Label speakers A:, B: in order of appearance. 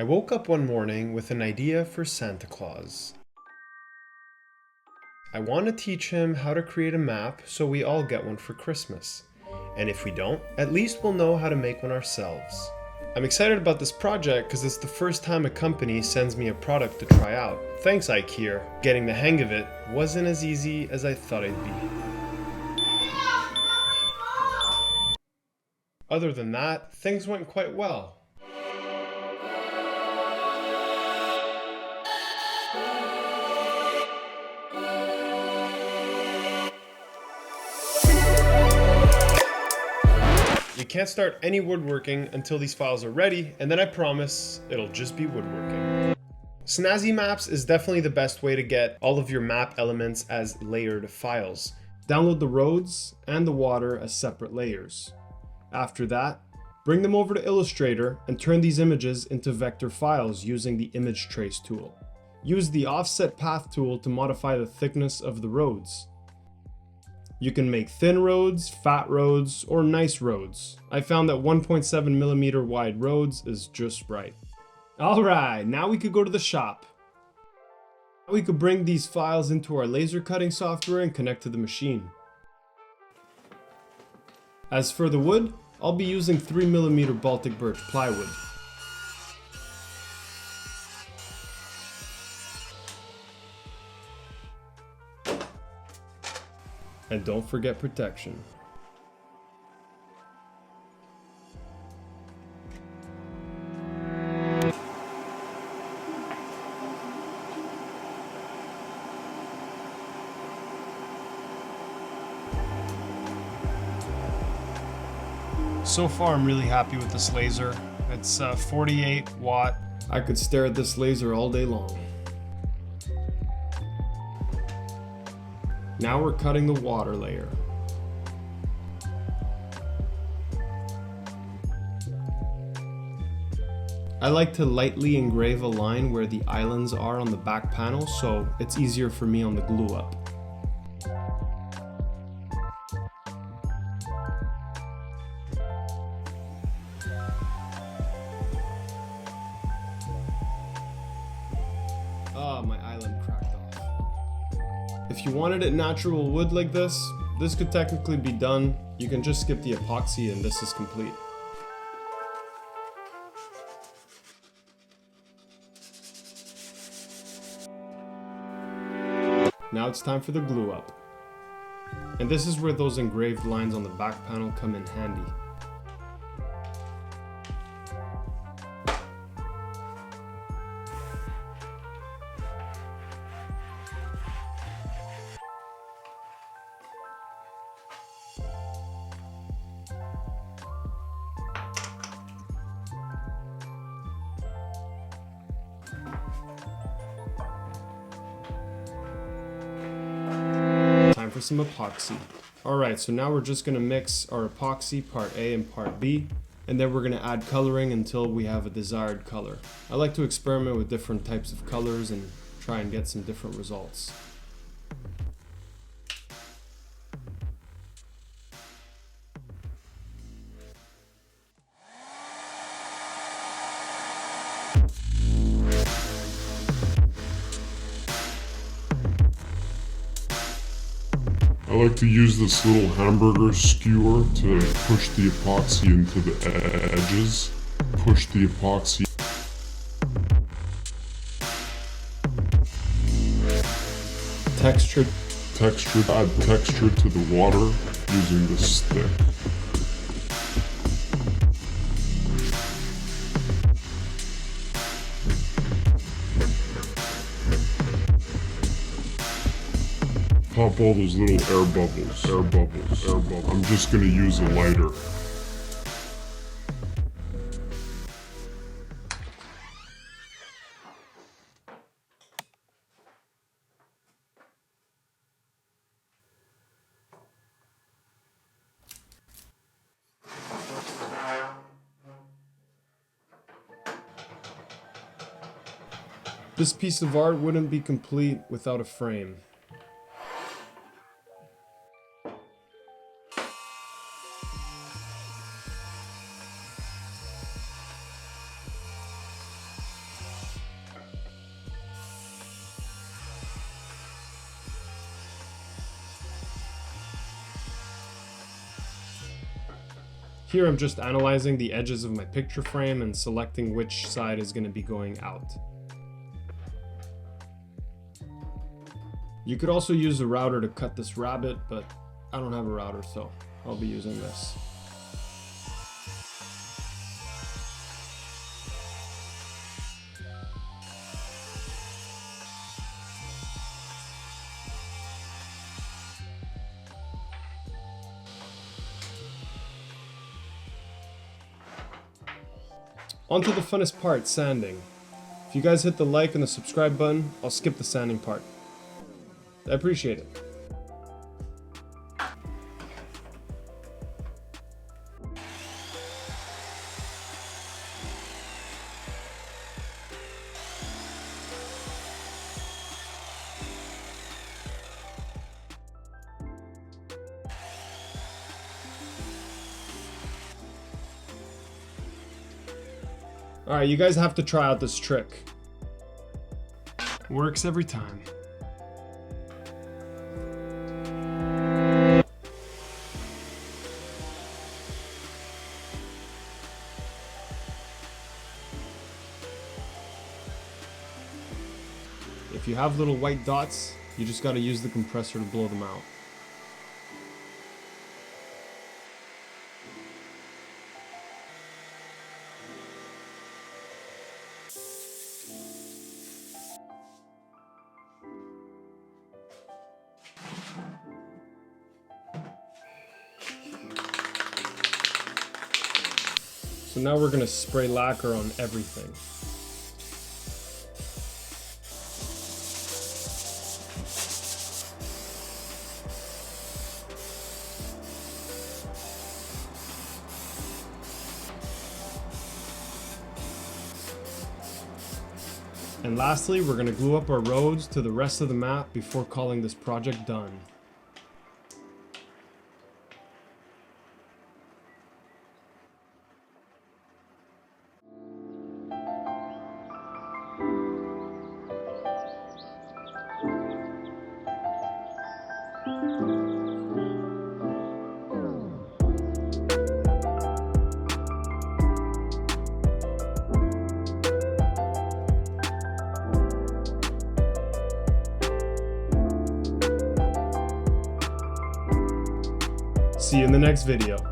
A: I woke up one morning with an idea for Santa Claus. I want to teach him how to create a map so we all get one for Christmas. And if we don't, at least we'll know how to make one ourselves. I'm excited about this project because it's the first time a company sends me a product to try out. Thanks, Ikier. Getting the hang of it wasn't as easy as I thought it'd be. Other than that, things went quite well. We can't start any woodworking until these files are ready, and then I promise it'll just be woodworking. Snazzy Maps is definitely the best way to get all of your map elements as layered files. Download the roads and the water as separate layers. After that, bring them over to Illustrator and turn these images into vector files using the Image Trace tool. Use the Offset Path tool to modify the thickness of the roads. You can make thin roads, fat roads, or nice roads. I found that 1.7mm wide roads is just right. Alright, now we could go to the shop. We could bring these files into our laser cutting software and connect to the machine. As for the wood, I'll be using 3mm Baltic birch plywood. And don't forget protection. So far I'm really happy with this laser. It's 48 watt. I could stare at this laser all day long. Now we're cutting the water layer. I like to lightly engrave a line where the islands are on the back panel so it's easier for me on the glue up. My island cracked off. If you wanted it natural wood like this could technically be done. You can just skip the epoxy and this is complete. Now it's time for the glue up. And this is where those engraved lines on the back panel come in handy. For some epoxy. Alright, so now we're just going to mix our epoxy part A and part B, and then we're going to add coloring until we have a desired color. I like to experiment with different types of colors and try and get some different results.
B: I like to use this little hamburger skewer to push the epoxy into the edges. Push the epoxy.
A: Texture.
B: Add texture to the water using the stick. Pop all those little air bubbles. I'm just gonna use a lighter.
A: This piece of art wouldn't be complete without a frame. Here I'm just analyzing the edges of my picture frame and selecting which side is going to be going out. You could also use a router to cut this rabbet, but I don't have a router, so I'll be using this. On to the funnest part, sanding. If you guys hit the like and the subscribe button, I'll skip the sanding part. I appreciate it. Alright, you guys have to try out this trick. Works every time. If you have little white dots, you just gotta use the compressor to blow them out. So now we're gonna spray lacquer on everything. And lastly, we're gonna glue up our roads to the rest of the map before calling this project done. See you in the next video.